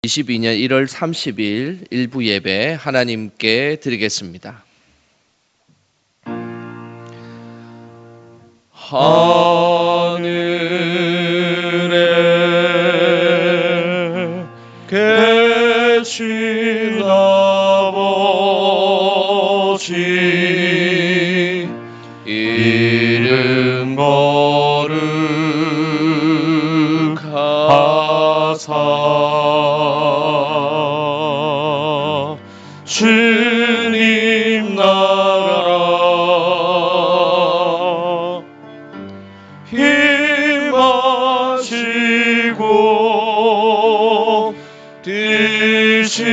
2022년 1월 30일 일부 예배 하나님께 드리겠습니다. 하늘에 계신 아버지 이름 거룩하사 주님 나라 힘하시고 뜻이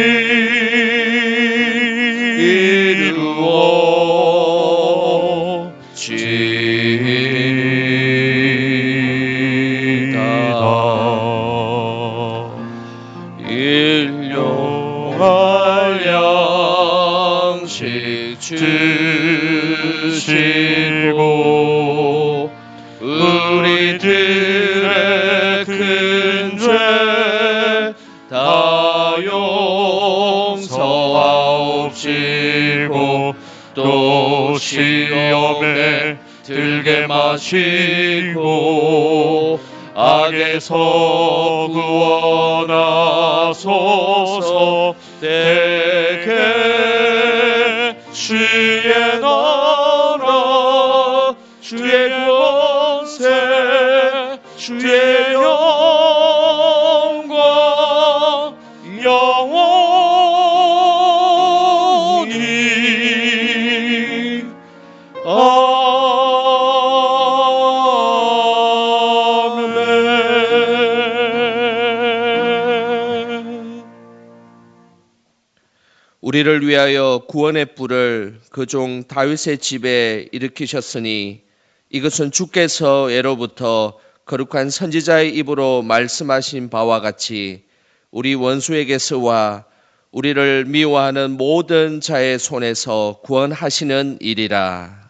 이루어지다. 일용할 양식 주시고 우리들의 큰 죄 다 용서하옵시고 또 시험에 들게 마시고 악에서 구원하소서. 대개 주의 나라 주의 권세 주의 영광 영원히 아멘. 우리를 위하여 구원의 뿔을 그 종 다윗의 집에 일으키셨으니 이것은 주께서 예로부터 거룩한 선지자의 입으로 말씀하신 바와 같이 우리 원수에게서와 우리를 미워하는 모든 자의 손에서 구원하시는 일이라.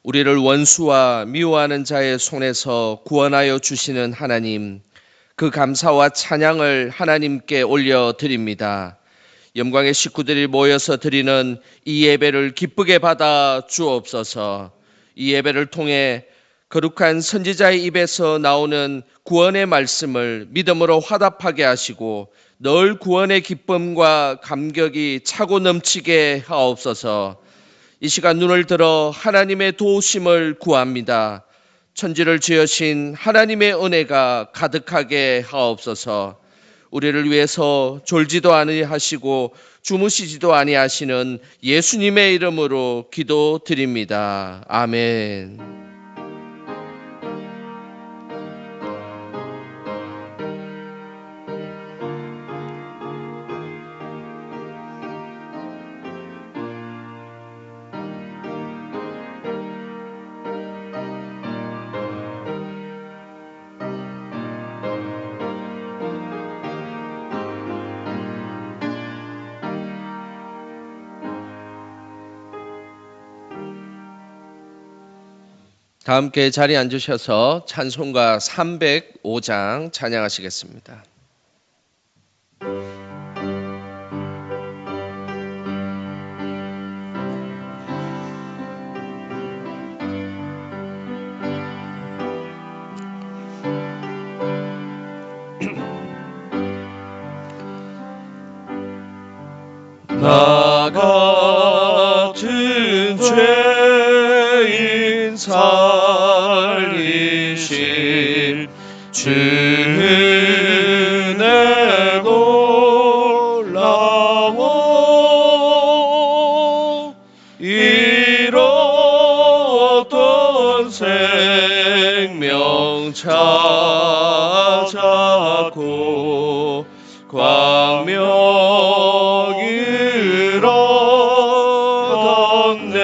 우리를 원수와 미워하는 자의 손에서 구원하여 주시는 하나님, 그 감사와 찬양을 하나님께 올려드립니다. 영광의 식구들이 모여서 드리는 이 예배를 기쁘게 받아 주옵소서. 이 예배를 통해 거룩한 선지자의 입에서 나오는 구원의 말씀을 믿음으로 화답하게 하시고 늘 구원의 기쁨과 감격이 차고 넘치게 하옵소서. 이 시간 눈을 들어 하나님의 도우심을 구합니다. 천지를 지으신 하나님의 은혜가 가득하게 하옵소서. 우리를 위해서 졸지도 아니하시고 주무시지도 아니하시는 예수님의 이름으로 기도드립니다. 아멘. 다 함께 자리에 앉으셔서 찬송가 305장 찬양하시겠습니다. 나 같은 죄인 살리신 주 은혜 놀라워 잃었던 생명 찾았고 광명을 얻었네.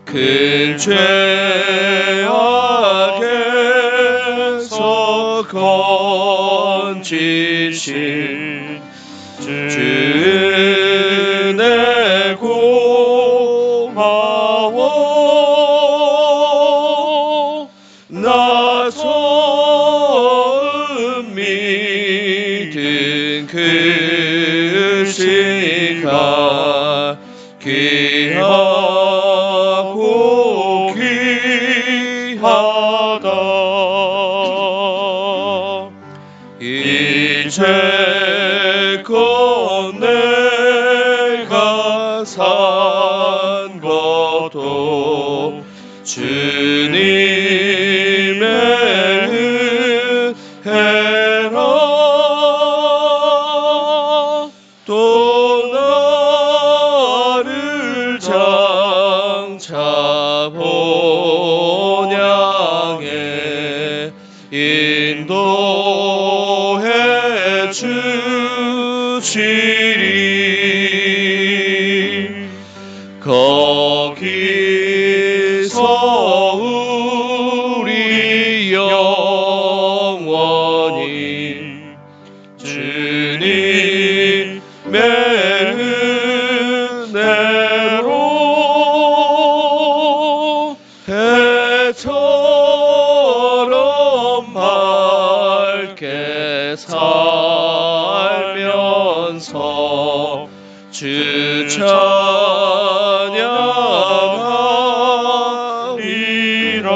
큰 죄악에서 건지신 주 은혜 고마워. 나 서 이제껏 내가 산 것도 주님의 은혜라. 또 나를 장차 본향에 인도해 주시리. 거기서 우리 영원히 주님의 은혜로 해처럼 밝게 살면서 주 찬양하리라.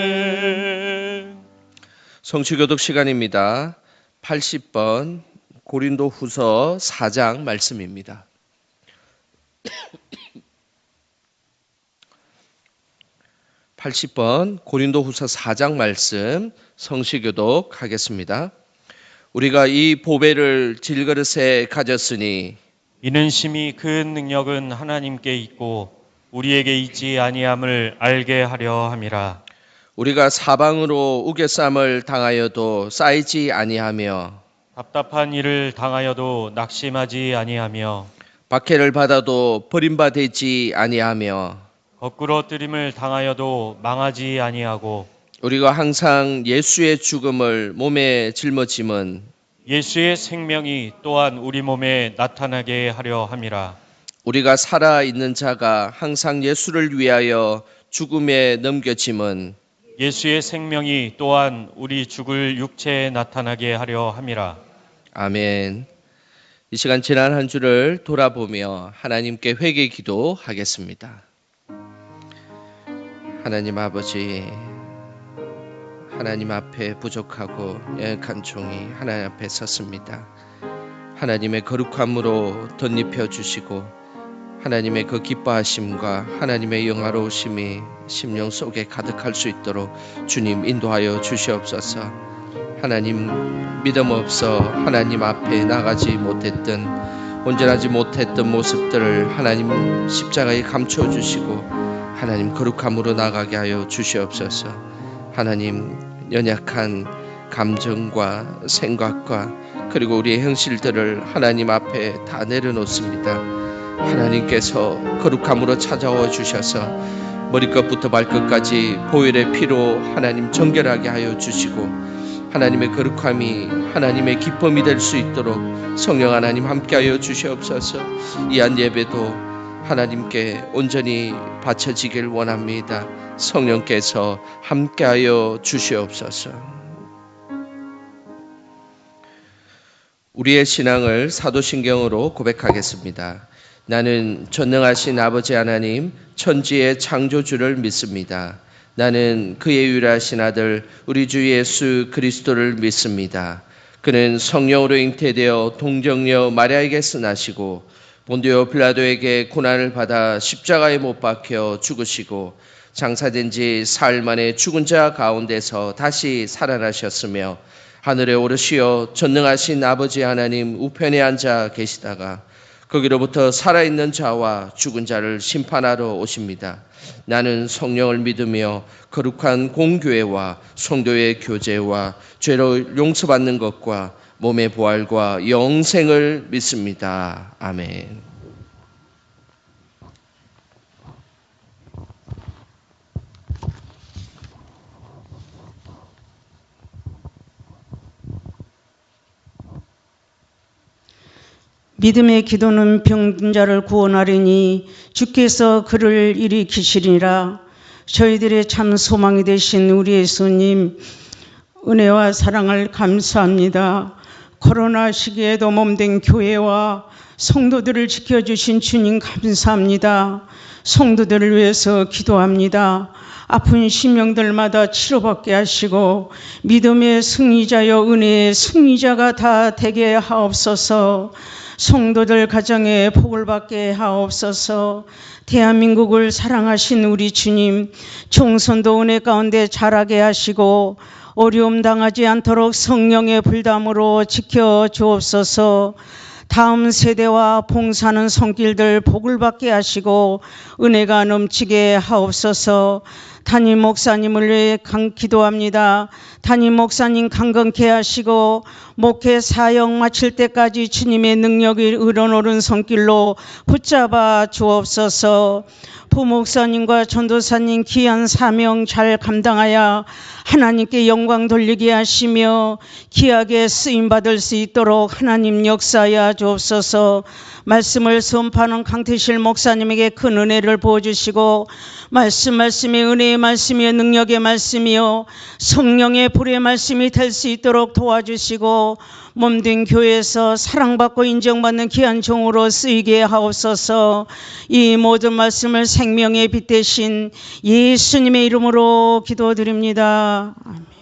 아멘. 성취교독 시간입니다. 80번 고린도후서 4장 말씀입니다. 80번 고린도후서 4장 말씀 성시교독 하겠습니다. 우리가 이 보배를 질그릇에 가졌으니 이는 심히 큰 능력은 하나님께 있고 우리에게 있지 아니함을 알게 하려 함이라. 우리가 사방으로 우겨쌈을 당하여도 쌓이지 아니하며 답답한 일을 당하여도 낙심하지 아니하며 박해를 받아도 버림받지 아니하며 거꾸로 뜨림을 당하여도 망하지 아니하고 우리가 항상 예수의 죽음을 몸에 짊어짐은 예수의 생명이 또한 우리 몸에 나타나게 하려 함이라. 우리가 살아있는 자가 항상 예수를 위하여 죽음에 넘겨짐은 예수의 생명이 또한 우리 죽을 육체에 나타나게 하려 함이라. 아멘. 이 시간 지난 한 주를 돌아보며 하나님께 회개 기도하겠습니다. 하나님 아버지, 하나님 앞에 부족하고 연약한 종이 하나님 앞에 섰습니다. 하나님의 거룩함으로 덧입혀 주시고 하나님의 그 기뻐하심과 하나님의 영화로우심이 심령 속에 가득할 수 있도록 주님 인도하여 주시옵소서. 하나님 믿음 없어 하나님 앞에 나가지 못했던 온전하지 못했던 모습들을 하나님 십자가에 감춰 주시고 하나님 거룩함으로 나가게 하여 주시옵소서. 하나님 연약한 감정과 생각과 그리고 우리의 현실들을 하나님 앞에 다 내려놓습니다. 하나님께서 거룩함으로 찾아와 주셔서 머리끝부터 발끝까지 보혈의 피로 하나님 정결하게 하여 주시고 하나님의 거룩함이 하나님의 기쁨이 될 수 있도록 성령 하나님 함께하여 주시옵소서. 이 한 예배도 하나님께 온전히 바쳐지길 원합니다. 성령께서 함께하여 주시옵소서. 우리의 신앙을 사도신경으로 고백하겠습니다. 나는 전능하신 아버지 하나님 천지의 창조주를 믿습니다. 나는 그의 유일하신 아들 우리 주 예수 그리스도를 믿습니다. 그는 성령으로 잉태되어 동정녀 마리아에게서 나시고 본디오 빌라도에게 고난을 받아 십자가에 못 박혀 죽으시고 장사된 지 사흘 만에 죽은 자 가운데서 다시 살아나셨으며 하늘에 오르시어 전능하신 아버지 하나님 우편에 앉아 계시다가 거기로부터 살아있는 자와 죽은 자를 심판하러 오십니다. 나는 성령을 믿으며 거룩한 공교회와 성도의 교제와 죄로 용서받는 것과 몸의 부활과 영생을 믿습니다. 아멘. 믿음의 기도는 병든 자를 구원하리니 주께서 그를 일으키시리라. 저희들의 참 소망이 되신 우리 예수님 은혜와 사랑을 감사합니다. 코로나 시기에도 몸된 교회와 성도들을 지켜주신 주님 감사합니다. 성도들을 위해서 기도합니다. 아픈 심령들마다 치료받게 하시고 믿음의 승리자여 은혜의 승리자가 다 되게 하옵소서. 성도들 가정에 복을 받게 하옵소서. 대한민국을 사랑하신 우리 주님, 총선도 은혜 가운데 자라게 하시고 어려움 당하지 않도록 성령의 불담으로 지켜 주옵소서. 다음 세대와 봉사하는 손길들 복을 받게 하시고 은혜가 넘치게 하옵소서. 담임 목사님을 위해 기도합니다. 담임 목사님 강건케 하시고 목회 사역 마칠 때까지 주님의 능력이 우러노른 손길로 붙잡아 주옵소서. 부목사님과 전도사님 귀한 사명 잘 감당하여 하나님께 영광 돌리게 하시며 귀하게 쓰임받을 수 있도록 하나님 역사하여 주옵소서. 말씀을 선포하는 강태실 목사님에게 큰 은혜를 부어주시고 말씀이 은혜의 말씀이요 능력의 말씀이요 성령의 불의 말씀이 될 수 있도록 도와주시고 몸된 교회에서 사랑받고 인정받는 귀한 종으로 쓰이게 하옵소서. 이 모든 말씀을 생명의 빛 대신 예수님의 이름으로 기도드립니다. 아멘.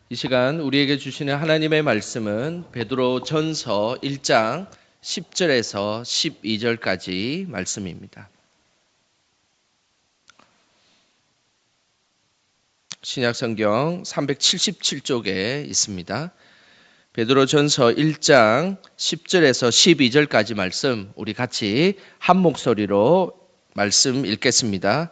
이 시간 우리에게 주시는 하나님의 말씀은 베드로전서 1장 10절에서 12절까지 말씀입니다. 신약성경 377쪽에 있습니다. 베드로전서 1장 10절에서 12절까지 말씀 우리 같이 한 목소리로 말씀 읽겠습니다.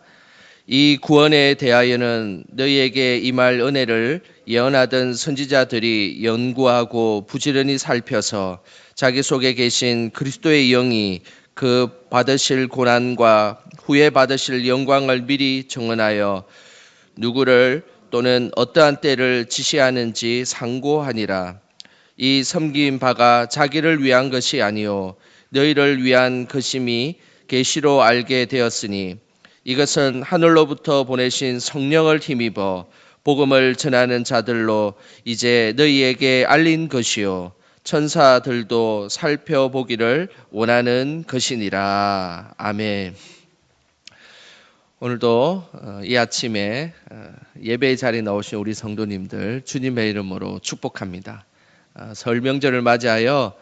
이 구원에 대하여는 너희에게 임할 은혜를 예언하던 선지자들이 연구하고 부지런히 살펴서 자기 속에 계신 그리스도의 영이 그 받으실 고난과 후에 받으실 영광을 미리 정언하여 누구를 또는 어떠한 때를 지시하는지 상고하니라. 이 섬긴 바가 자기를 위한 것이 아니요 너희를 위한 것임이 계시로 알게 되었으니 이것은 하늘로부터 보내신 성령을 힘입어 복음을 전하는 자들로 이제 너희에게 알린 것이요 천사들도 살펴보기를 원하는 것이니라. 아멘. 오늘도 이 아침에 예배의 자리에 나오신 우리 성도님들 주님의 이름으로 축복합니다. 설 명절을 맞이하여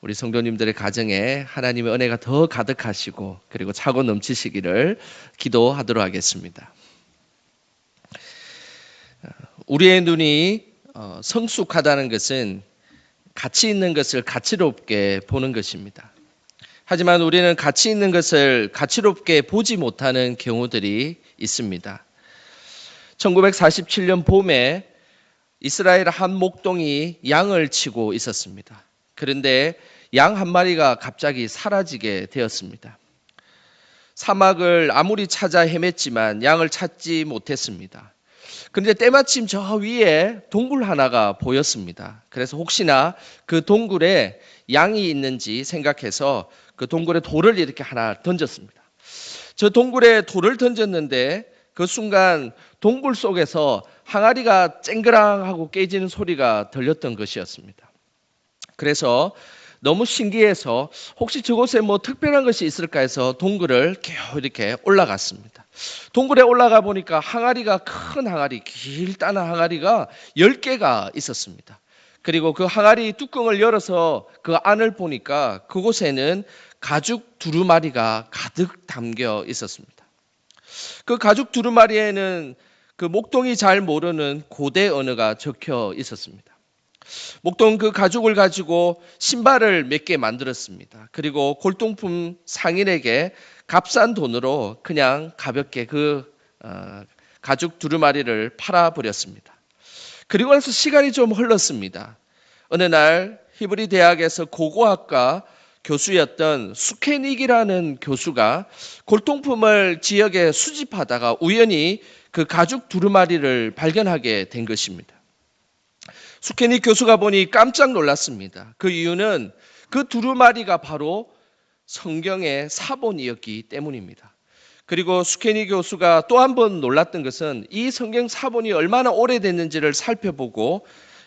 우리 성도님들의 가정에 하나님의 은혜가 더 가득하시고 그리고 차고 넘치시기를 기도하도록 하겠습니다. 우리의 눈이 성숙하다는 것은 가치 있는 것을 가치롭게 보는 것입니다. 하지만 우리는 가치 있는 것을 가치롭게 보지 못하는 경우들이 있습니다. 1947년 봄에 이스라엘 한 목동이 양을 치고 있었습니다. 그런데 양 한 마리가 갑자기 사라지게 되었습니다. 사막을 아무리 찾아 헤맸지만 양을 찾지 못했습니다. 그런데 때마침 저 위에 동굴 하나가 보였습니다. 그래서 혹시나 그 동굴에 양이 있는지 생각해서 그 동굴에 돌을 이렇게 하나 던졌습니다. 저 동굴에 돌을 던졌는데 그 순간 동굴 속에서 항아리가 쨍그랑하고 깨지는 소리가 들렸던 것이었습니다. 그래서 너무 신기해서 혹시 저곳에 뭐 특별한 것이 있을까 해서 동굴을 겨우 이렇게 올라갔습니다. 동굴에 올라가 보니까 항아리가 큰 항아리, 길다란 항아리가 10개가 있었습니다. 그리고 그 항아리 뚜껑을 열어서 그 안을 보니까 그곳에는 가죽 두루마리가 가득 담겨 있었습니다. 그 가죽 두루마리에는 그 목동이 잘 모르는 고대 언어가 적혀 있었습니다. 목동 그 가죽을 가지고 신발을 몇 개 만들었습니다. 그리고 골동품 상인에게 값싼 돈으로 그냥 가볍게 그 가죽 두루마리를 팔아버렸습니다. 그리고 나서 시간이 좀 흘렀습니다. 어느 날 히브리 대학에서 고고학과 교수였던 수케닉이라는 교수가 골동품을 지역에 수집하다가 우연히 그 가죽 두루마리를 발견하게 된 것입니다. 수케닉 교수가 보니 깜짝 놀랐습니다. 그 이유는 그 두루마리가 바로 성경의 사본이었기 때문입니다. 그리고 스케니 교수가 또 한 번 놀랐던 것은 이 성경 사본이 얼마나 오래됐는지를 살펴보고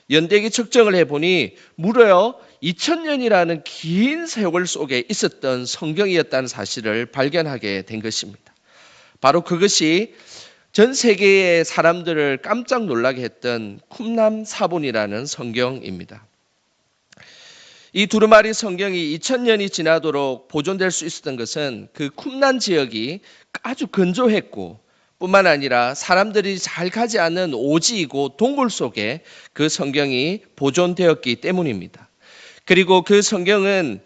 연대기 측정을 해보니 무려 2000년이라는 긴 세월 속에 있었던 성경이었다는 사실을 발견하게 된 것입니다. 바로 그것이 전 세계의 사람들을 깜짝 놀라게 했던 쿰람 사본이라는 성경입니다. 이 두루마리 성경이 2000년이 지나도록 보존될 수 있었던 것은 그 쿰란 지역이 아주 건조했고 뿐만 아니라 사람들이 잘 가지 않는 오지이고 동굴 속에 그 성경이 보존되었기 때문입니다. 그리고 그 성경은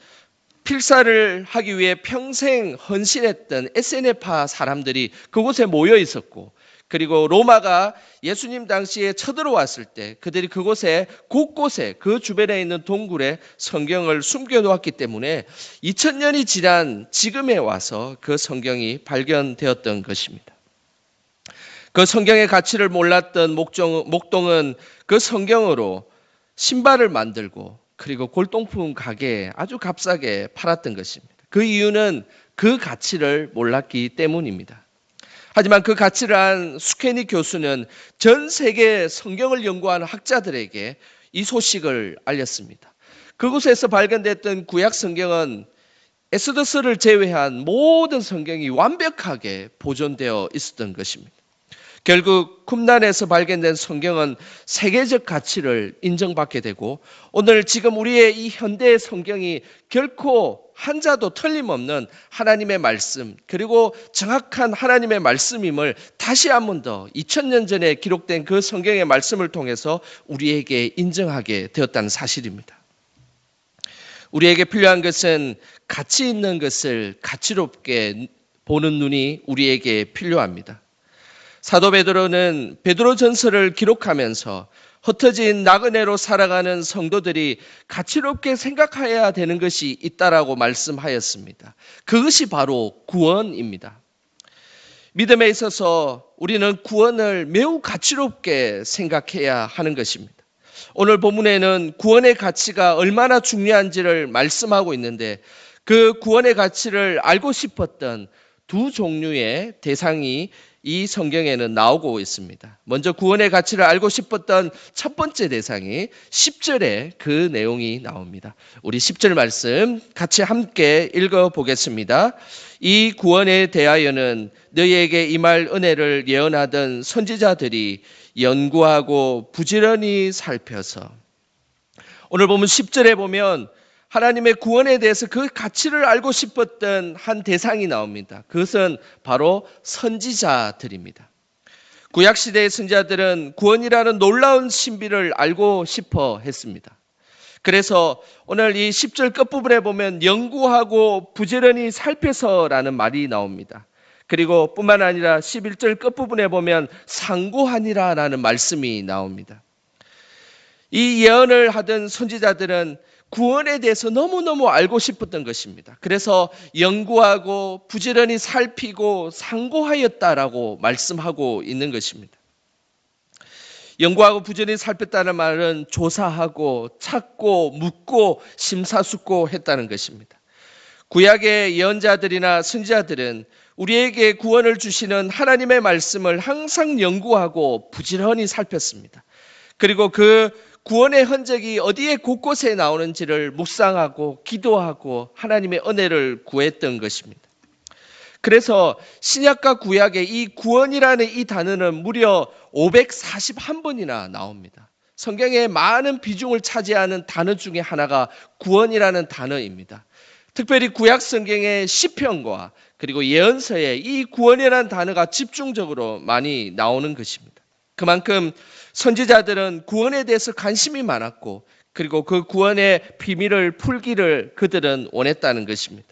필사를 하기 위해 평생 헌신했던 SNF파 사람들이 그곳에 모여 있었고, 그리고 로마가 예수님 당시에 쳐들어왔을 때 그들이 그곳에 곳곳에 그 주변에 있는 동굴에 성경을 숨겨놓았기 때문에 2000년이 지난 지금에 와서 그 성경이 발견되었던 것입니다. 그 성경의 가치를 몰랐던 목동은 그 성경으로 신발을 만들고 그리고 골동품 가게에 아주 값싸게 팔았던 것입니다. 그 이유는 그 가치를 몰랐기 때문입니다. 하지만 그 가치를 안 스케니 교수는 전 세계 성경을 연구하는 학자들에게 이 소식을 알렸습니다. 그곳에서 발견됐던 구약 성경은 엑소더스를 제외한 모든 성경이 완벽하게 보존되어 있었던 것입니다. 결국 쿰란에서 발견된 성경은 세계적 가치를 인정받게 되고 오늘 지금 우리의 이 현대의 성경이 결코 한자도 틀림없는 하나님의 말씀 그리고 정확한 하나님의 말씀임을 다시 한 번 더 2000년 전에 기록된 그 성경의 말씀을 통해서 우리에게 인정하게 되었다는 사실입니다. 우리에게 필요한 것은 가치 있는 것을 가치롭게 보는 눈이 우리에게 필요합니다. 사도 베드로는 베드로전서를 기록하면서 흩어진 나그네로 살아가는 성도들이 가치롭게 생각해야 되는 것이 있다라고 말씀하였습니다. 그것이 바로 구원입니다. 믿음에 있어서 우리는 구원을 매우 가치롭게 생각해야 하는 것입니다. 오늘 본문에는 구원의 가치가 얼마나 중요한지를 말씀하고 있는데 그 구원의 가치를 알고 싶었던 두 종류의 대상이 이 성경에는 나오고 있습니다. 먼저 구원의 가치를 알고 싶었던 첫 번째 대상이 10절에 그 내용이 나옵니다. 우리 10절 말씀 같이 함께 읽어보겠습니다. 이 구원에 대하여는 너희에게 임할 은혜를 예언하던 선지자들이 연구하고 부지런히 살펴서, 오늘 보면 10절에 보면 하나님의 구원에 대해서 그 가치를 알고 싶었던 한 대상이 나옵니다. 그것은 바로 선지자들입니다. 구약시대의 선지자들은 구원이라는 놀라운 신비를 알고 싶어 했습니다. 그래서 오늘 이 10절 끝부분에 보면 연구하고 부지런히 살펴서라는 말이 나옵니다. 그리고 뿐만 아니라 11절 끝부분에 보면 상고하니라라는 말씀이 나옵니다. 이 예언을 하던 선지자들은 구원에 대해서 너무너무 알고 싶었던 것입니다. 그래서 연구하고 부지런히 살피고 상고하였다라고 말씀하고 있는 것입니다. 연구하고 부지런히 살폈다는 말은 조사하고 찾고 묻고 심사숙고했다는 것입니다. 구약의 예언자들이나 선지자들은 우리에게 구원을 주시는 하나님의 말씀을 항상 연구하고 부지런히 살폈습니다. 그리고 그 구원의 흔적이 어디에 곳곳에 나오는지를 묵상하고 기도하고 하나님의 은혜를 구했던 것입니다. 그래서 신약과 구약의 이 구원이라는 이 단어는 무려 541번이나 나옵니다. 성경의 많은 비중을 차지하는 단어 중에 하나가 구원이라는 단어입니다. 특별히 구약 성경의 시편과 그리고 예언서에 이 구원이라는 단어가 집중적으로 많이 나오는 것입니다. 그만큼 선지자들은 구원에 대해서 관심이 많았고 그리고 그 구원의 비밀을 풀기를 그들은 원했다는 것입니다.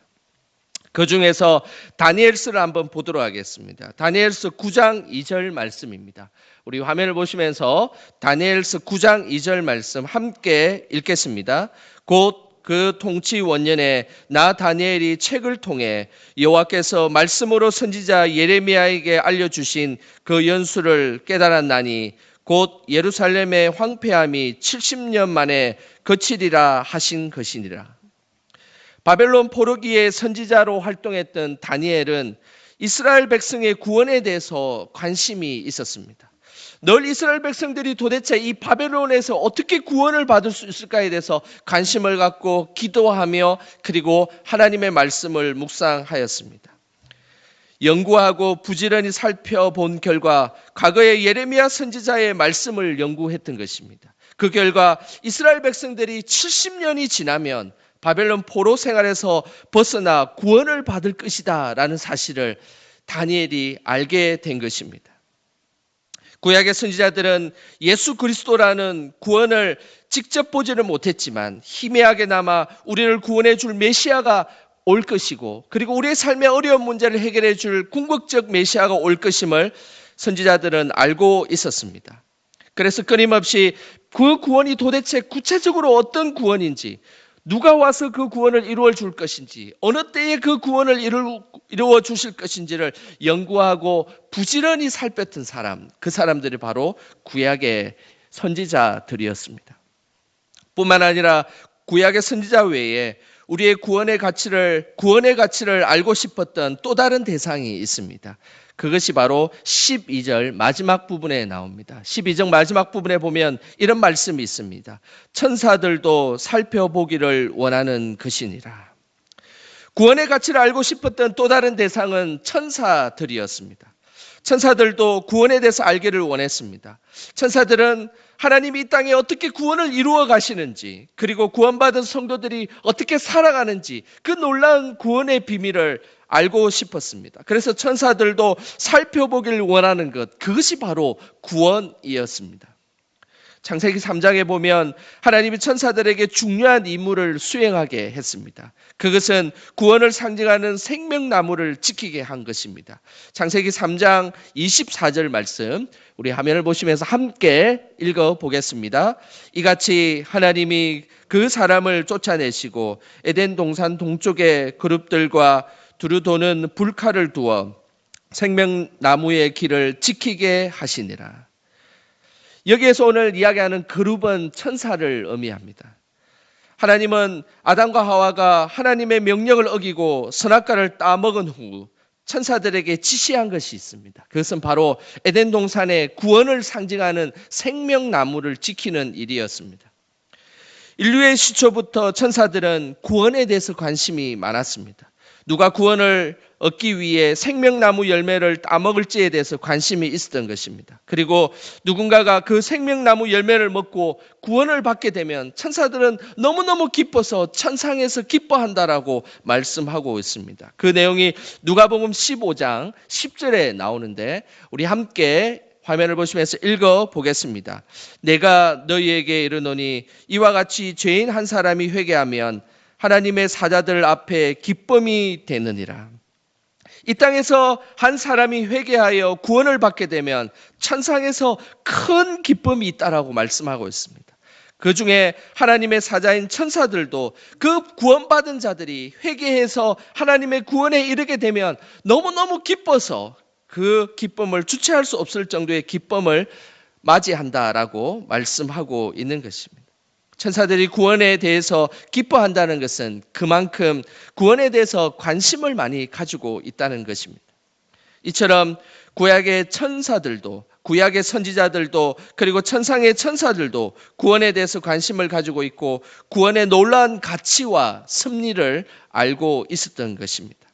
그 중에서 다니엘서를 한번 보도록 하겠습니다. 다니엘서 9장 2절 말씀입니다. 우리 화면을 보시면서 다니엘서 9장 2절 말씀 함께 읽겠습니다. 곧 그 통치 원년에 나 다니엘이 책을 통해 여호와께서 말씀으로 선지자 예레미야에게 알려주신 그 연수를 깨달았나니 곧 예루살렘의 황폐함이 70년 만에 그치리라 하신 것이니라. 바벨론 포로기의 선지자로 활동했던 다니엘은 이스라엘 백성의 구원에 대해서 관심이 있었습니다. 늘 이스라엘 백성들이 도대체 이 바벨론에서 어떻게 구원을 받을 수 있을까에 대해서 관심을 갖고 기도하며 그리고 하나님의 말씀을 묵상하였습니다. 연구하고 부지런히 살펴본 결과 과거의 예레미야 선지자의 말씀을 연구했던 것입니다. 그 결과 이스라엘 백성들이 70년이 지나면 바벨론 포로 생활에서 벗어나 구원을 받을 것이다 라는 사실을 다니엘이 알게 된 것입니다. 구약의 선지자들은 예수 그리스도라는 구원을 직접 보지는 못했지만 희미하게나마 우리를 구원해 줄 메시아가 올 것이고 그리고 우리의 삶의 어려운 문제를 해결해 줄 궁극적 메시아가 올 것임을 선지자들은 알고 있었습니다. 그래서 끊임없이 그 구원이 도대체 구체적으로 어떤 구원인지, 누가 와서 그 구원을 이루어 줄 것인지, 어느 때에 그 구원을 이루어 주실 것인지를 연구하고 부지런히 살폈던 사람, 그 사람들이 바로 구약의 선지자들이었습니다. 뿐만 아니라 구약의 선지자 외에 우리의 구원의 가치를 알고 싶었던 또 다른 대상이 있습니다. 그것이 바로 12절 마지막 부분에 나옵니다. 12절 마지막 부분에 보면 이런 말씀이 있습니다. 천사들도 살펴보기를 원하는 것이니라. 구원의 가치를 알고 싶었던 또 다른 대상은 천사들이었습니다. 천사들도 구원에 대해서 알기를 원했습니다. 천사들은 하나님이 이 땅에 어떻게 구원을 이루어 가시는지, 그리고 구원받은 성도들이 어떻게 살아가는지 그 놀라운 구원의 비밀을 알고 싶었습니다. 그래서 천사들도 살펴보길 원하는 것, 그것이 바로 구원이었습니다. 창세기 3장에 보면 하나님이 천사들에게 중요한 임무를 수행하게 했습니다. 그것은 구원을 상징하는 생명나무를 지키게 한 것입니다. 창세기 3장 24절 말씀 우리 화면을 보시면서 함께 읽어보겠습니다. 이같이 하나님이 그 사람을 쫓아내시고 에덴 동산 동쪽의 그룹들과 두루 도는 불칼을 두어 생명나무의 길을 지키게 하시니라. 여기에서 오늘 이야기하는 그룹은 천사를 의미합니다. 하나님은 아담과 하와가 하나님의 명령을 어기고 선악과를 따먹은 후 천사들에게 지시한 것이 있습니다. 그것은 바로 에덴 동산의 구원을 상징하는 생명나무를 지키는 일이었습니다. 인류의 시초부터 천사들은 구원에 대해서 관심이 많았습니다. 누가 구원을 얻기 위해 생명나무 열매를 따먹을지에 대해서 관심이 있었던 것입니다. 그리고 누군가가 그 생명나무 열매를 먹고 구원을 받게 되면 천사들은 너무너무 기뻐서 천상에서 기뻐한다라고 말씀하고 있습니다. 그 내용이 누가복음 15장 10절에 나오는데 우리 함께 화면을 보시면서 읽어보겠습니다. 내가 너희에게 이르노니 이와 같이 죄인 한 사람이 회개하면 하나님의 사자들 앞에 기쁨이 되느니라. 이 땅에서 한 사람이 회개하여 구원을 받게 되면 천상에서 큰 기쁨이 있다라고 말씀하고 있습니다. 그 중에 하나님의 사자인 천사들도 그 구원받은 자들이 회개해서 하나님의 구원에 이르게 되면 너무너무 기뻐서 그 기쁨을 주체할 수 없을 정도의 기쁨을 맞이한다라고 말씀하고 있는 것입니다. 천사들이 구원에 대해서 기뻐한다는 것은 그만큼 구원에 대해서 관심을 많이 가지고 있다는 것입니다. 이처럼 구약의 천사들도, 구약의 선지자들도, 그리고 천상의 천사들도 구원에 대해서 관심을 가지고 있고 구원의 놀라운 가치와 섭리를 알고 있었던 것입니다.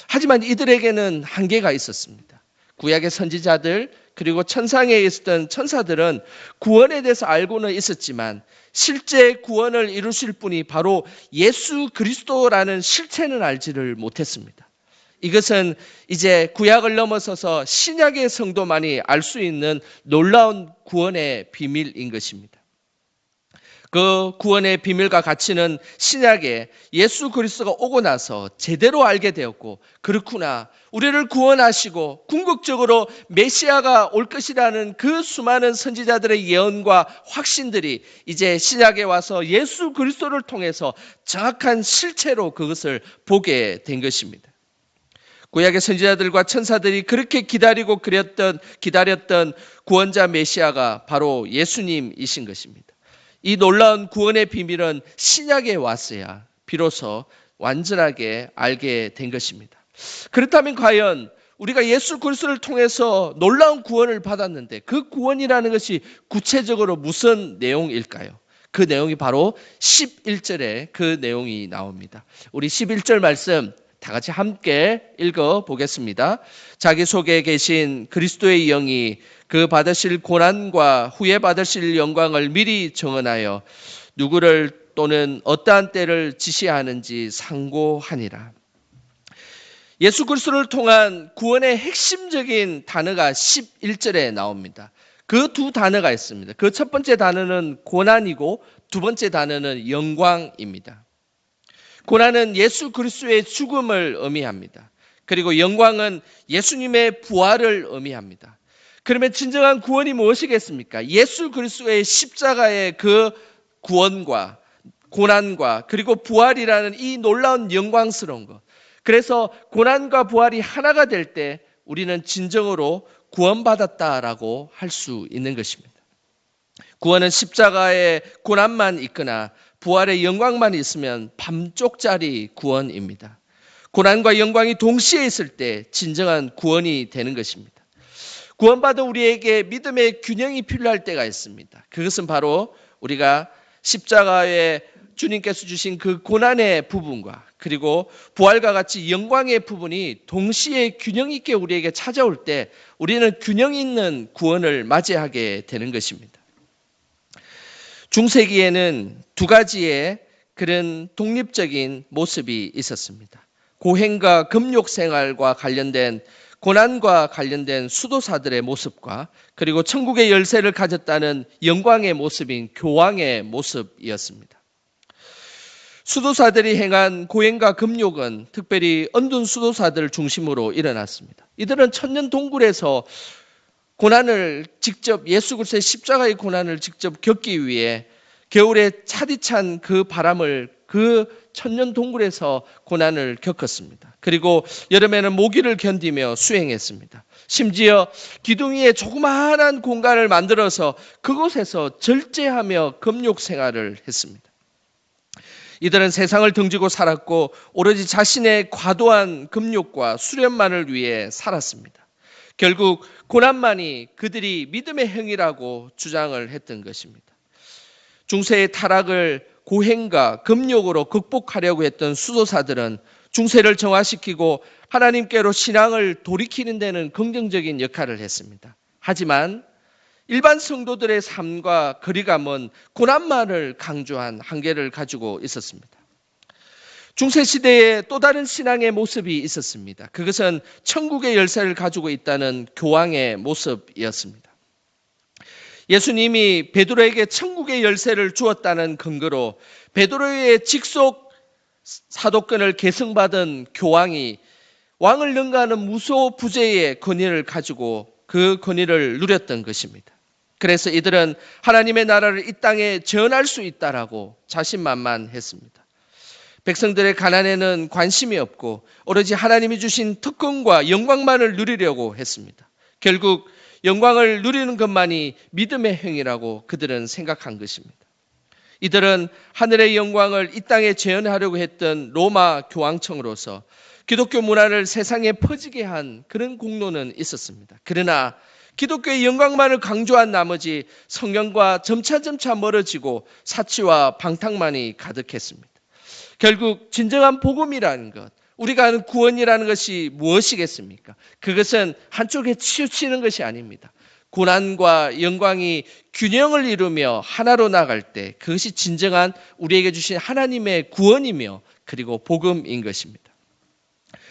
하지만 이들에게는 한계가 있었습니다. 구약의 선지자들 그리고 천상에 있었던 천사들은 구원에 대해서 알고는 있었지만 실제 구원을 이루실 분이 바로 예수 그리스도라는 실체는 알지를 못했습니다. 이것은 이제 구약을 넘어서서 신약의 성도만이 알 수 있는 놀라운 구원의 비밀인 것입니다. 그 구원의 비밀과 가치는 신약에 예수 그리스도가 오고 나서 제대로 알게 되었고, 그렇구나, 우리를 구원하시고 궁극적으로 메시아가 올 것이라는 그 수많은 선지자들의 예언과 확신들이 이제 신약에 와서 예수 그리스도를 통해서 정확한 실체로 그것을 보게 된 것입니다. 구약의 선지자들과 천사들이 그렇게 기다렸던 구원자 메시아가 바로 예수님이신 것입니다. 이 놀라운 구원의 비밀은 신약에 왔어야 비로소 완전하게 알게 된 것입니다. 그렇다면 과연 우리가 예수 그리스도를 통해서 놀라운 구원을 받았는데 그 구원이라는 것이 구체적으로 무슨 내용일까요? 그 내용이 바로 11절에 그 내용이 나옵니다. 우리 11절 말씀 다 같이 함께 읽어보겠습니다. 자기 속에 계신 그리스도의 영이 그 받으실 고난과 후에 받으실 영광을 미리 정언하여 누구를 또는 어떠한 때를 지시하는지 상고하니라. 예수 그리스도를 통한 구원의 핵심적인 단어가 11절에 나옵니다. 그 두 단어가 있습니다. 그 첫 번째 단어는 고난이고 두 번째 단어는 영광입니다. 고난은 예수 그리스도의 죽음을 의미합니다. 그리고 영광은 예수님의 부활을 의미합니다. 그러면 진정한 구원이 무엇이겠습니까? 예수 그리스도의 십자가의 그 구원과 고난과 그리고 부활이라는 이 놀라운 영광스러운 것. 그래서 고난과 부활이 하나가 될 때 우리는 진정으로 구원받았다라고 할 수 있는 것입니다. 구원은 십자가의 고난만 있거나 부활의 영광만 있으면 밤쪽짜리 구원입니다. 고난과 영광이 동시에 있을 때 진정한 구원이 되는 것입니다. 구원받은 우리에게 믿음의 균형이 필요할 때가 있습니다. 그것은 바로 우리가 십자가에 주님께서 주신 그 고난의 부분과 그리고 부활과 같이 영광의 부분이 동시에 균형 있게 우리에게 찾아올 때 우리는 균형 있는 구원을 맞이하게 되는 것입니다. 중세기에는 두 가지의 그런 독립적인 모습이 있었습니다. 고행과 금욕 생활과 관련된 고난과 관련된 수도사들의 모습과 그리고 천국의 열쇠를 가졌다는 영광의 모습인 교황의 모습이었습니다. 수도사들이 행한 고행과 금욕은 특별히 언둔 수도사들을 중심으로 일어났습니다. 이들은 천년 동굴에서 고난을 직접 예수 그리스도의 십자가의 고난을 직접 겪기 위해 겨울에 차디찬 그 바람을 그 천년 동굴에서 고난을 겪었습니다. 그리고 여름에는 모기를 견디며 수행했습니다. 심지어 기둥 위에 조그마한 공간을 만들어서 그곳에서 절제하며 금욕 생활을 했습니다. 이들은 세상을 등지고 살았고 오로지 자신의 과도한 금욕과 수련만을 위해 살았습니다. 결국 고난만이 그들이 믿음의 행위라고 주장을 했던 것입니다. 중세의 타락을 고행과 금욕으로 극복하려고 했던 수도사들은 중세를 정화시키고 하나님께로 신앙을 돌이키는 데는 긍정적인 역할을 했습니다. 하지만 일반 성도들의 삶과 거리감은 고난만을 강조한 한계를 가지고 있었습니다. 중세시대에 또 다른 신앙의 모습이 있었습니다. 그것은 천국의 열쇠를 가지고 있다는 교황의 모습이었습니다. 예수님이 베드로에게 천국의 열쇠를 주었다는 근거로 베드로의 직속 사도권을 계승받은 교황이 왕을 능가하는 무소 부재의 권위를 가지고 그 권위를 누렸던 것입니다. 그래서 이들은 하나님의 나라를 이 땅에 전할 수 있다라고 자신만만했습니다. 백성들의 가난에는 관심이 없고 오로지 하나님이 주신 특권과 영광만을 누리려고 했습니다. 결국 영광을 누리는 것만이 믿음의 행위라고 그들은 생각한 것입니다. 이들은 하늘의 영광을 이 땅에 재현하려고 했던 로마 교황청으로서 기독교 문화를 세상에 퍼지게 한 그런 공로는 있었습니다. 그러나 기독교의 영광만을 강조한 나머지 성경과 점차 멀어지고 사치와 방탕만이 가득했습니다. 결국 진정한 복음이라는 것, 우리가 아는 구원이라는 것이 무엇이겠습니까? 그것은 한쪽에 치우치는 것이 아닙니다. 고난과 영광이 균형을 이루며 하나로 나갈 때 그것이 진정한 우리에게 주신 하나님의 구원이며 그리고 복음인 것입니다.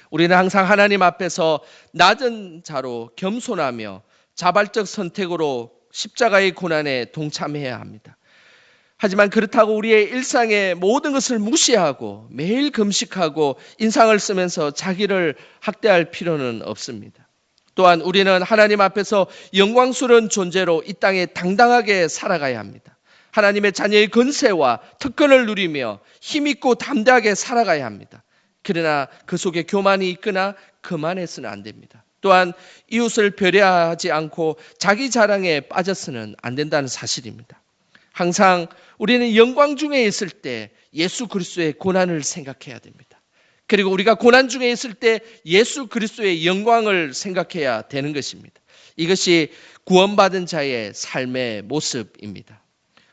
우리는 항상 하나님 앞에서 낮은 자로 겸손하며 자발적 선택으로 십자가의 고난에 동참해야 합니다. 하지만 그렇다고 우리의 일상의 모든 것을 무시하고 매일 금식하고 인상을 쓰면서 자기를 학대할 필요는 없습니다. 또한 우리는 하나님 앞에서 영광스러운 존재로 이 땅에 당당하게 살아가야 합니다. 하나님의 자녀의 권세와 특권을 누리며 힘있고 담대하게 살아가야 합니다. 그러나 그 속에 교만이 있거나 거만해서는 안 됩니다. 또한 이웃을 배려하지 않고 자기 자랑에 빠져서는 안 된다는 사실입니다. 항상 우리는 영광 중에 있을 때 예수 그리스도의 고난을 생각해야 됩니다. 그리고 우리가 고난 중에 있을 때 예수 그리스도의 영광을 생각해야 되는 것입니다. 이것이 구원받은 자의 삶의 모습입니다.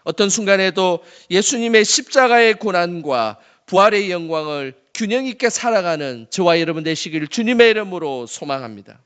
어떤 순간에도 예수님의 십자가의 고난과 부활의 영광을 균형 있게 살아가는 저와 여러분 되시기를 주님의 이름으로 소망합니다.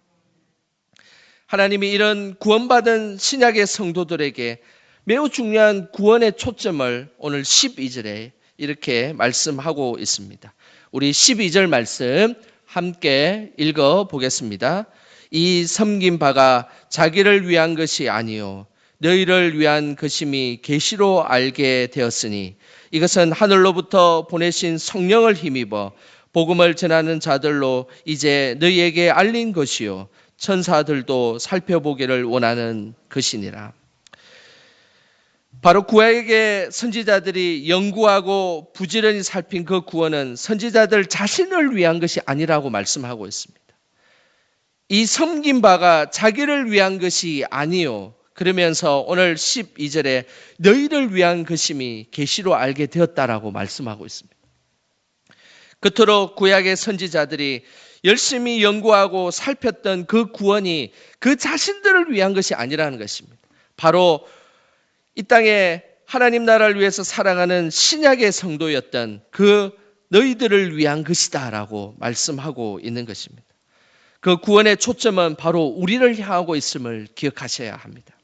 하나님이 이런 구원받은 신약의 성도들에게 매우 중요한 구원의 초점을 오늘 12절에 이렇게 말씀하고 있습니다. 우리 12절 말씀 함께 읽어 보겠습니다. 이 섬긴 바가 자기를 위한 것이 아니요 너희를 위한 것임이 계시로 알게 되었으니 이것은 하늘로부터 보내신 성령을 힘입어 복음을 전하는 자들로 이제 너희에게 알린 것이요 천사들도 살펴보기를 원하는 것이니라. 바로 구약의 선지자들이 연구하고 부지런히 살핀 그 구원은 선지자들 자신을 위한 것이 아니라고 말씀하고 있습니다. 이 섬긴 바가 자기를 위한 것이 아니요. 그러면서 오늘 12절에 너희를 위한 것임이 계시로 알게 되었다라고 말씀하고 있습니다. 그토록 구약의 선지자들이 열심히 연구하고 살폈던 그 구원이 그 자신들을 위한 것이 아니라는 것입니다. 바로 이 땅에 하나님 나라를 위해서 살아가는 신약의 성도였던 그 너희들을 위한 것이다라고 말씀하고 있는 것입니다. 그 구원의 초점은 바로 우리를 향하고 있음을 기억하셔야 합니다.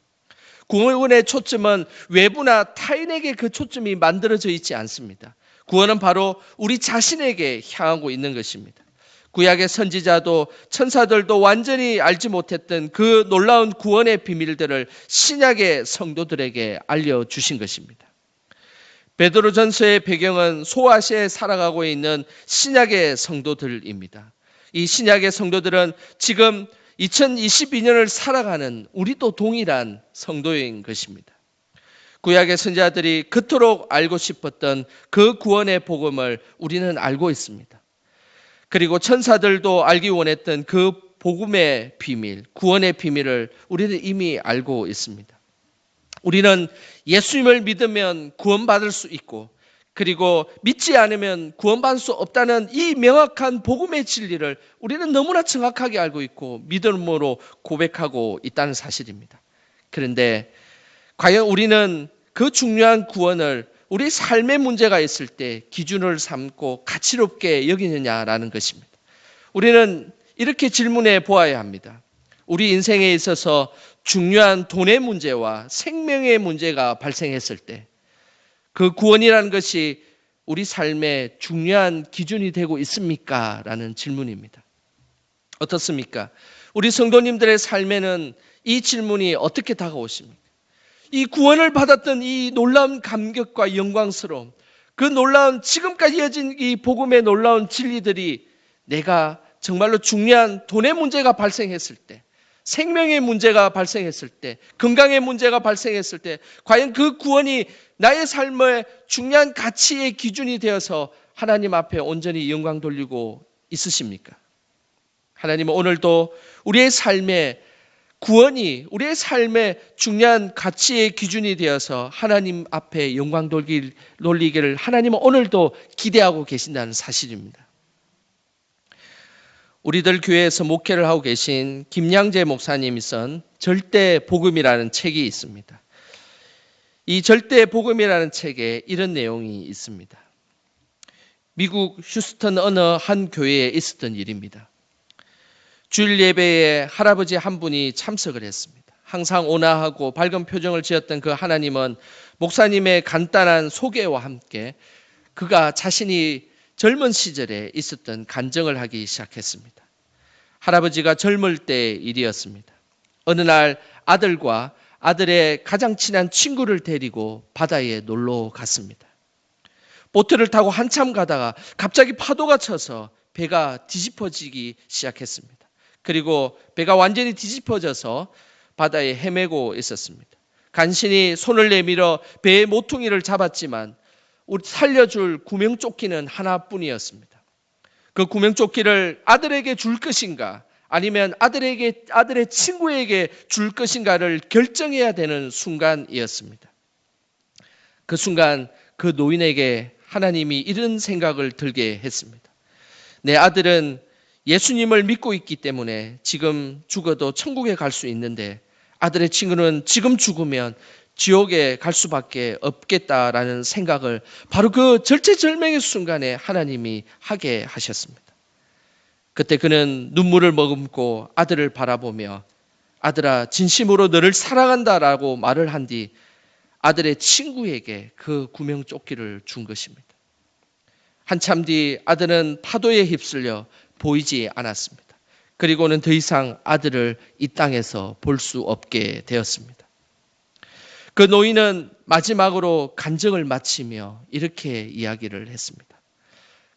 구원의 초점은 외부나 타인에게 그 초점이 만들어져 있지 않습니다. 구원은 바로 우리 자신에게 향하고 있는 것입니다. 구약의 선지자도 천사들도 완전히 알지 못했던 그 놀라운 구원의 비밀들을 신약의 성도들에게 알려주신 것입니다. 베드로전서의 배경은 소아시아에 살아가고 있는 신약의 성도들입니다. 이 신약의 성도들은 지금 2022년을 살아가는 우리도 동일한 성도인 것입니다. 구약의 선지자들이 그토록 알고 싶었던 그 구원의 복음을 우리는 알고 있습니다. 그리고 천사들도 알기 원했던 그 복음의 비밀, 구원의 비밀을 우리는 이미 알고 있습니다. 우리는 예수님을 믿으면 구원받을 수 있고 그리고 믿지 않으면 구원받을 수 없다는 이 명확한 복음의 진리를 우리는 너무나 정확하게 알고 있고 믿음으로 고백하고 있다는 사실입니다. 그런데 과연 우리는 그 중요한 구원을 우리 삶의 문제가 있을 때 기준을 삼고 가치롭게 여기느냐라는 것입니다. 우리는 이렇게 질문해 보아야 합니다. 우리 인생에 있어서 중요한 돈의 문제와 생명의 문제가 발생했을 때 그 구원이라는 것이 우리 삶의 중요한 기준이 되고 있습니까? 라는 질문입니다. 어떻습니까? 우리 성도님들의 삶에는 이 질문이 어떻게 다가오십니까? 이 구원을 받았던 이 놀라운 감격과 영광스러움, 그 놀라운 지금까지 이어진 이 복음의 놀라운 진리들이 내가 정말로 중요한 돈의 문제가 발생했을 때, 생명의 문제가 발생했을 때, 건강의 문제가 발생했을 때 과연 그 구원이 나의 삶의 중요한 가치의 기준이 되어서 하나님 앞에 온전히 영광 돌리고 있으십니까? 하나님은 오늘도 우리의 삶에 구원이 우리의 삶의 중요한 가치의 기준이 되어서 하나님 앞에 영광 돌리기를 하나님은 오늘도 기대하고 계신다는 사실입니다. 우리들 교회에서 목회를 하고 계신 김양재 목사님이 쓴 절대 복음이라는 책이 있습니다. 이 절대 복음이라는 책에 이런 내용이 있습니다. 미국 휴스턴 어느 한 교회에 있었던 일입니다. 주일 예배에 할아버지 한 분이 참석을 했습니다. 항상 온화하고 밝은 표정을 지었던 그 하나님은 목사님의 간단한 소개와 함께 그가 자신이 젊은 시절에 있었던 간증을 하기 시작했습니다. 할아버지가 젊을 때의 일이었습니다. 어느 날 아들과 아들의 가장 친한 친구를 데리고 바다에 놀러 갔습니다. 보트를 타고 한참 가다가 갑자기 파도가 쳐서 배가 뒤집어지기 시작했습니다. 그리고 배가 완전히 뒤집어져서 바다에 헤매고 있었습니다. 간신히 손을 내밀어 배의 모퉁이를 잡았지만 살려줄 구명조끼는 하나뿐이었습니다. 그 구명조끼를 아들에게 줄 것인가 아니면 아들의 친구에게 줄 것인가를 결정해야 되는 순간이었습니다. 그 순간 그 노인에게 하나님이 이런 생각을 들게 했습니다. 내 아들은 예수님을 믿고 있기 때문에 지금 죽어도 천국에 갈 수 있는데 아들의 친구는 지금 죽으면 지옥에 갈 수밖에 없겠다라는 생각을 바로 그 절체절명의 순간에 하나님이 하게 하셨습니다. 그때 그는 눈물을 머금고 아들을 바라보며 아들아 진심으로 너를 사랑한다라고 말을 한 뒤 아들의 친구에게 그 구명조끼를 준 것입니다. 한참 뒤 아들은 파도에 휩쓸려 보이지 않았습니다. 그리고는 더 이상 아들을 이 땅에서 볼 수 없게 되었습니다. 그 노인은 마지막으로 간증을 마치며 이렇게 이야기를 했습니다.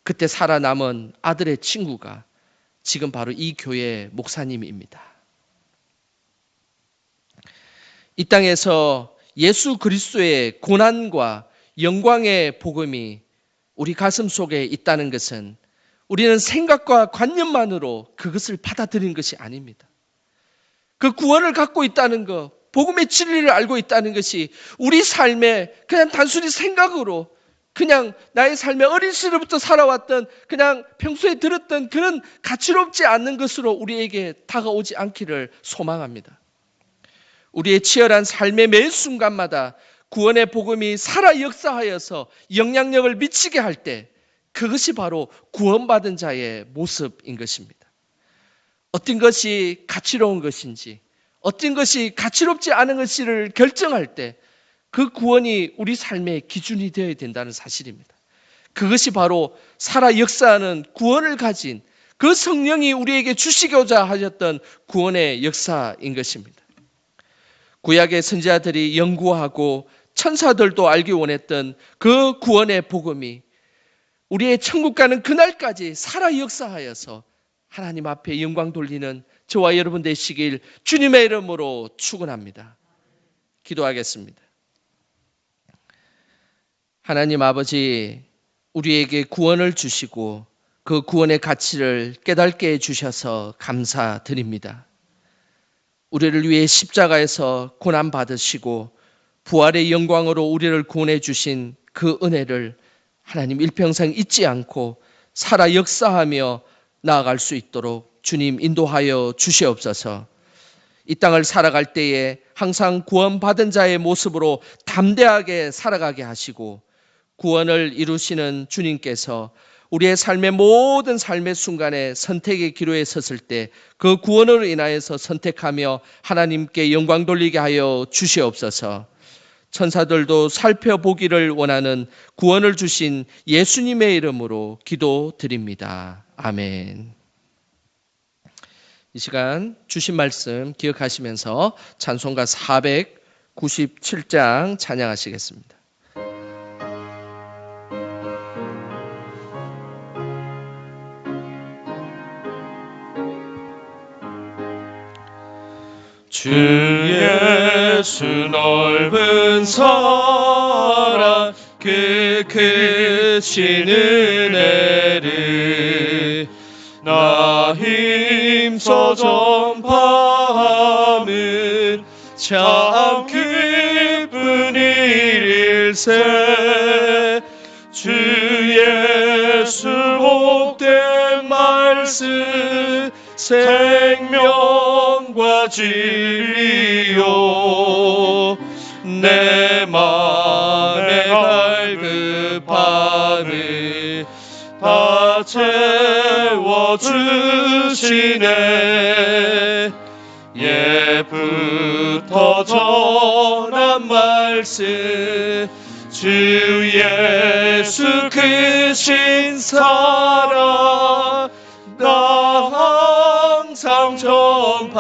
그때 살아남은 아들의 친구가 지금 바로 이 교회의 목사님입니다. 이 땅에서 예수 그리스도의 고난과 영광의 복음이 우리 가슴 속에 있다는 것은 우리는 생각과 관념만으로 그것을 받아들인 것이 아닙니다. 그 구원을 갖고 있다는 것, 복음의 진리를 알고 있다는 것이 우리 삶에 그냥 단순히 생각으로 그냥 나의 삶에 어린 시절부터 살아왔던 그냥 평소에 들었던 그런 가치롭지 않는 것으로 우리에게 다가오지 않기를 소망합니다. 우리의 치열한 삶의 매 순간마다 구원의 복음이 살아 역사하여서 영향력을 미치게 할 때 그것이 바로 구원받은 자의 모습인 것입니다. 어떤 것이 가치로운 것인지 어떤 것이 가치롭지 않은 것을 결정할 때 그 구원이 우리 삶의 기준이 되어야 된다는 사실입니다. 그것이 바로 살아 역사하는 구원을 가진 그 성령이 우리에게 주시고자 하셨던 구원의 역사인 것입니다. 구약의 선지자들이 연구하고 천사들도 알기 원했던 그 구원의 복음이 우리의 천국 가는 그날까지 살아 역사하여서 하나님 앞에 영광 돌리는 저와 여러분 되시길 주님의 이름으로 축원합니다. 기도하겠습니다. 하나님 아버지, 우리에게 구원을 주시고 그 구원의 가치를 깨닫게 해주셔서 감사드립니다. 우리를 위해 십자가에서 고난받으시고 부활의 영광으로 우리를 구원해 주신 그 은혜를 하나님 일평생 잊지 않고 살아 역사하며 나아갈 수 있도록 주님 인도하여 주시옵소서. 이 땅을 살아갈 때에 항상 구원받은 자의 모습으로 담대하게 살아가게 하시고 구원을 이루시는 주님께서 우리의 삶의 모든 삶의 순간에 선택의 기로에 섰을 때 그 구원으로 인하여서 선택하며 하나님께 영광 돌리게 하여 주시옵소서. 천사들도 살펴보기를 원하는 구원을 주신 예수님의 이름으로 기도드립니다. 아멘. 이 시간 주신 말씀 기억하시면서 찬송가 497장 찬양하시겠습니다. 주 예수 넓은 사랑 그 크신 은혜를 나 힘써 전파함은 참 기쁜 일일세. 주 예수 복된 말씀 생명과 진리요 내 맘에 갈급함을 다 채워주시네. 옛부터 전한 말씀 주 예수 크신 사랑 나 항상 전파하길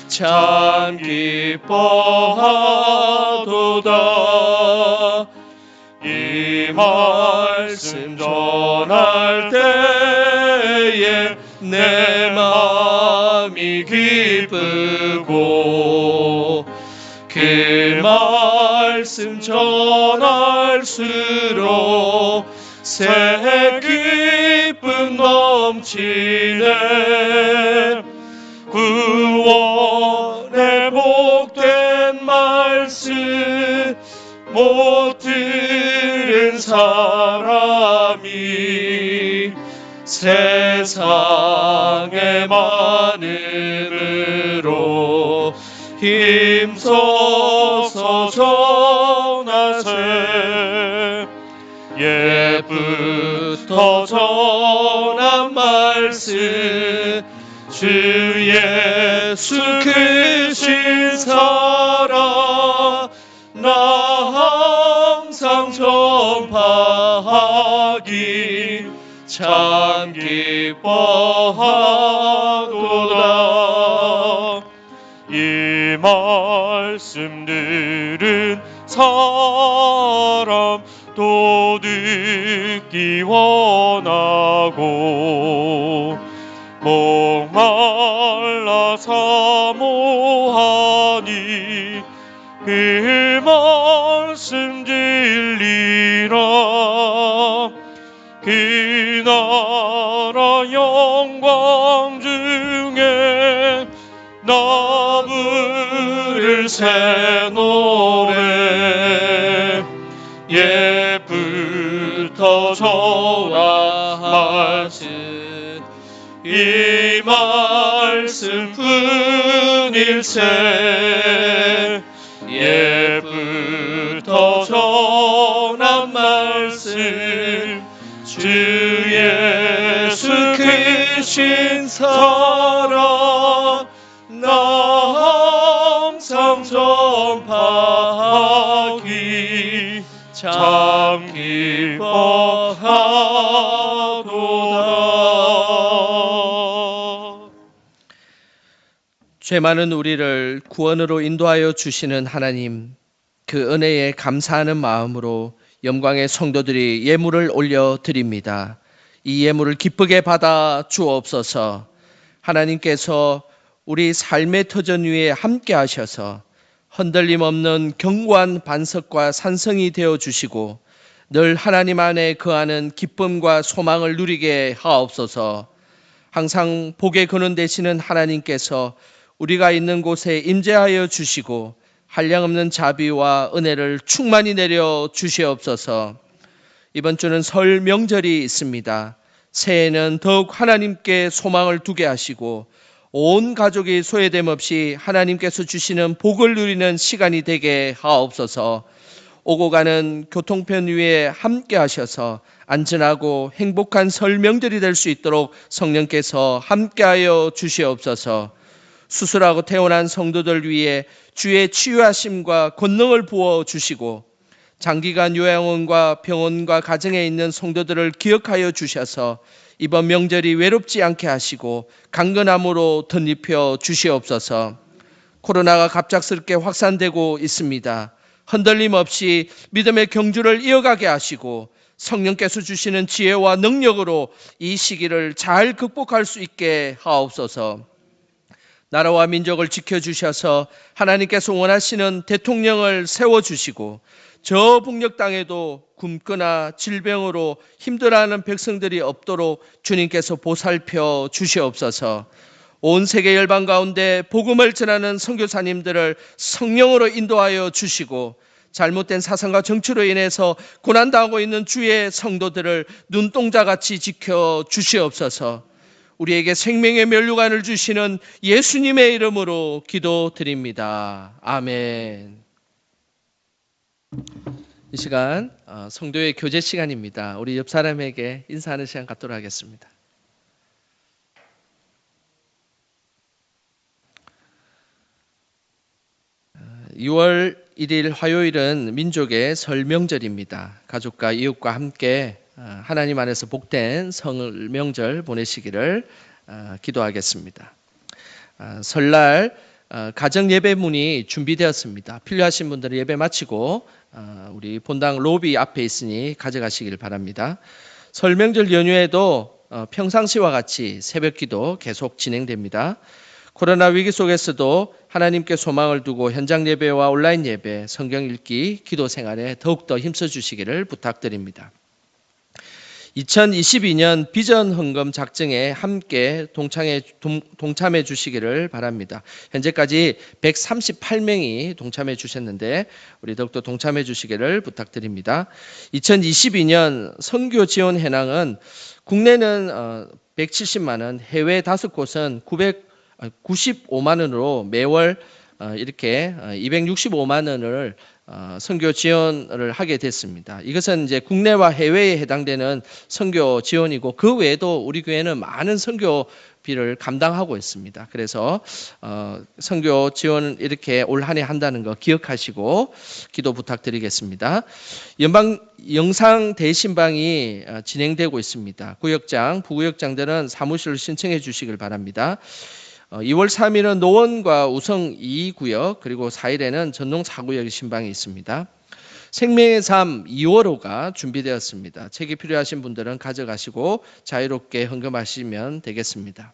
참 기뻐하도다. 이 말씀 전할 때에 내 마음이 기쁘고 그 말씀 전할수록 새 기쁨 넘치네. 구원의 복된 말씀 못 들은 사람이 세상의 많음으로 힘써서 전하세. 옛부터 전한 말씀 주 예수 크신 사랑 나 항상 전파하기 참 기뻐하도다. 이 말씀 들은 사람 또 듣기 원하고 목말라 사모하니 그 말씀 들리라. 그 나라 영광 중에 나 부를 새 노래. 옛부터 전한 말씀 이 말씀 뿐일세. 옛부터 전한 말씀 주 예수 크신 사랑 나 항상 전파하기 참 기뻐하도다. 죄 많은 우리를 구원으로 인도하여 주시는 하나님, 그 은혜에 감사하는 마음으로 영광의 성도들이 예물을 올려드립니다. 이 예물을 기쁘게 받아 주옵소서. 하나님께서 우리 삶의 터전 위에 함께 하셔서 흔들림 없는 견고한 반석과 산성이 되어 주시고 늘 하나님 안에 거하는 기쁨과 소망을 누리게 하옵소서. 항상 복의 근원 되시는 하나님께서 우리가 있는 곳에 임재하여 주시고 한량없는 자비와 은혜를 충만히 내려 주시옵소서. 이번 주는 설 명절이 있습니다. 새해에는 더욱 하나님께 소망을 두게 하시고 온 가족이 소외됨 없이 하나님께서 주시는 복을 누리는 시간이 되게 하옵소서. 오고 가는 교통편 위에 함께 하셔서 안전하고 행복한 설 명절이 될 수 있도록 성령께서 함께하여 주시옵소서. 수술하고 퇴원한 성도들 위해 주의 치유하심과 권능을 부어 주시고 장기간 요양원과 병원과 가정에 있는 성도들을 기억하여 주셔서 이번 명절이 외롭지 않게 하시고 강건함으로 덧입혀 주시옵소서. 코로나가 갑작스럽게 확산되고 있습니다. 흔들림 없이 믿음의 경주를 이어가게 하시고 성령께서 주시는 지혜와 능력으로 이 시기를 잘 극복할 수 있게 하옵소서. 나라와 민족을 지켜주셔서 하나님께서 원하시는 대통령을 세워주시고 저 북녘 땅에도 굶거나 질병으로 힘들어하는 백성들이 없도록 주님께서 보살펴 주시옵소서. 온 세계 열방 가운데 복음을 전하는 선교사님들을 성령으로 인도하여 주시고 잘못된 사상과 정치로 인해서 고난당하고 있는 주의 성도들을 눈동자같이 지켜 주시옵소서. 우리에게 생명의 면류관을 주시는 예수님의 이름으로 기도드립니다. 아멘. 이 시간 성도의 교제 시간입니다. 우리 옆 사람에게 인사하는 시간 갖도록 하겠습니다. 어, 6월 1일 화요일은 민족의 설 명절입니다. 가족과 이웃과 함께 하나님 안에서 복된 설 명절 보내시기를 기도하겠습니다. 설날 가정 예배문이 준비되었습니다. 필요하신 분들은 예배 마치고 우리 본당 로비 앞에 있으니 가져가시길 바랍니다. 설 명절 연휴에도 평상시와 같이 새벽기도 계속 진행됩니다. 코로나 위기 속에서도 하나님께 소망을 두고 현장 예배와 온라인 예배, 성경 읽기, 기도 생활에 더욱더 힘써 주시기를 부탁드립니다. 2022년 비전 헌금 작정에 함께 동참해 주시기를 바랍니다. 현재까지 138명이 동참해 주셨는데 우리 더욱더 동참해 주시기를 부탁드립니다. 2022년 선교 지원 현황은 국내는 170만 원, 해외 5곳은 995만 원으로 매월 이렇게 265만 원을 선교 지원을 하게 됐습니다. 이것은 이제 국내와 해외에 해당되는 선교 지원이고, 그 외에도 우리 교회는 많은 선교비를 감당하고 있습니다. 그래서 선교 지원 이렇게 올 한 해 한다는 거 기억하시고 기도 부탁드리겠습니다. 연방 영상 대신방이 진행되고 있습니다. 구역장, 부구역장들은 사무실을 신청해 주시길 바랍니다. 2월 3일은 노원과 우성 2구역, 그리고 4일에는 전농 4구역의 신방이 있습니다. 생명의 삶 2월호가 준비되었습니다. 책이 필요하신 분들은 가져가시고 자유롭게 헌금하시면 되겠습니다.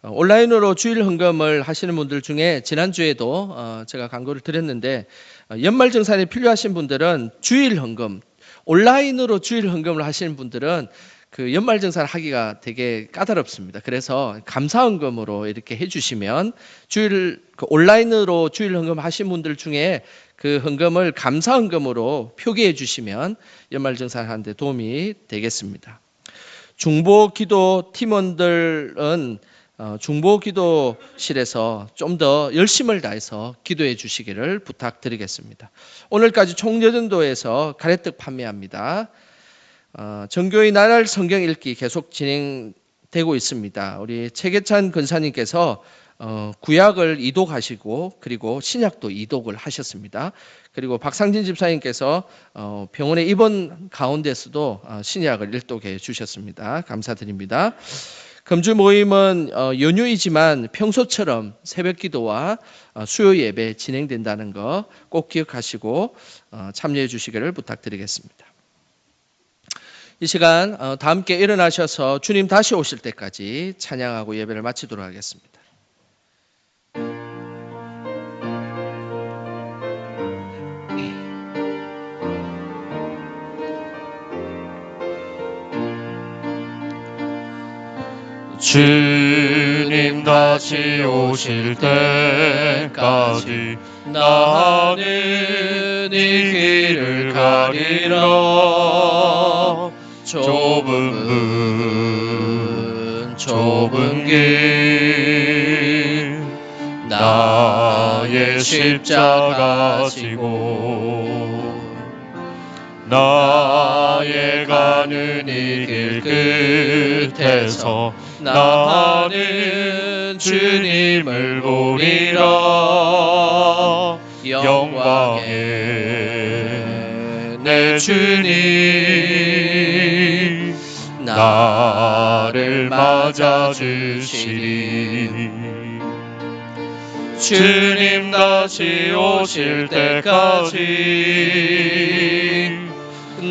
온라인으로 주일 헌금을 하시는 분들 중에 지난주에도 제가 광고를 드렸는데, 연말정산이 필요하신 분들은 주일 헌금, 온라인으로 주일 헌금을 하시는 분들은 그 연말정산 하기가 되게 까다롭습니다. 그래서 감사헌금으로 이렇게 해주시면 온라인으로 주일 헌금 하신 분들 중에 그 헌금을 감사헌금으로 표기해 주시면 연말정산 하는데 도움이 되겠습니다. 중보기도 팀원들은 중보기도실에서 좀 더 열심을 다해서 기도해 주시기를 부탁드리겠습니다. 오늘까지 총여전도에서 가래떡 판매합니다. 정교의 나날 성경 읽기 계속 진행되고 있습니다. 우리 최계찬 권사님께서 구약을 이독하시고 그리고 신약도 이독을 하셨습니다. 그리고 박상진 집사님께서 병원에 입원 가운데서도 신약을 일독해 주셨습니다. 감사드립니다. 금주 모임은 연휴이지만 평소처럼 새벽기도와 수요 예배 진행된다는 거 꼭 기억하시고 참여해 주시기를 부탁드리겠습니다. 이 시간 다 함께 일어나셔서 주님 다시 오실 때까지 찬양하고 예배를 마치도록 하겠습니다. 주님 다시 오실 때까지 나는 이 길을 가리라. 좁은 길 나의 십자가 지고 나의 가는 이 길 끝에서 나는 주님을 보리라. 영광의 내 주님 나를 맞아주시리. 주님 다시 오실 때까지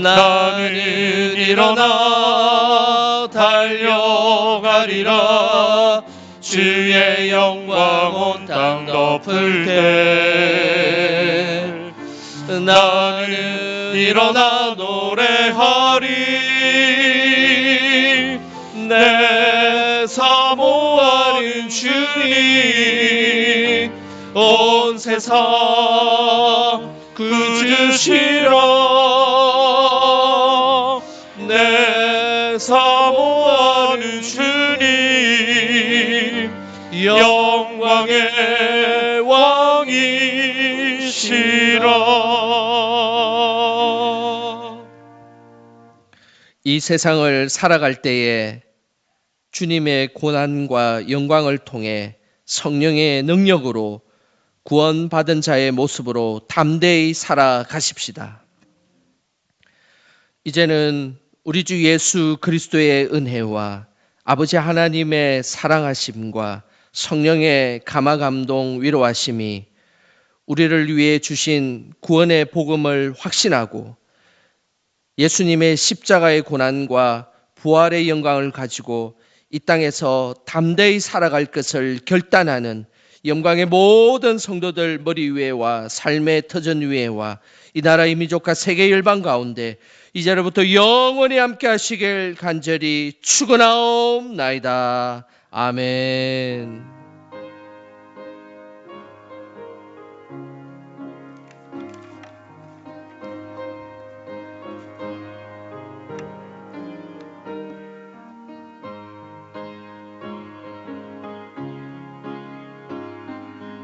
나는 일어나 달려가리라. 주의 영광 온 땅 덮을 때 나는 일어나 노래하리. 내 사모하는 주님 온 세상 구주시라. 내 사모하는 주님 영광의 왕이시라. 이 세상을 살아갈 때에 주님의 고난과 영광을 통해 성령의 능력으로 구원받은 자의 모습으로 담대히 살아가십시다. 이제는 우리 주 예수 그리스도의 은혜와 아버지 하나님의 사랑하심과 성령의 감화감동 위로하심이 우리를 위해 주신 구원의 복음을 확신하고 예수님의 십자가의 고난과 부활의 영광을 가지고 이 땅에서 담대히 살아갈 것을 결단하는 영광의 모든 성도들 머리 위에와 삶의 터전 위에와 이 나라의 민족과 세계 열방 가운데 이제로부터 영원히 함께 하시길 간절히 축원하옵나이다. 아멘.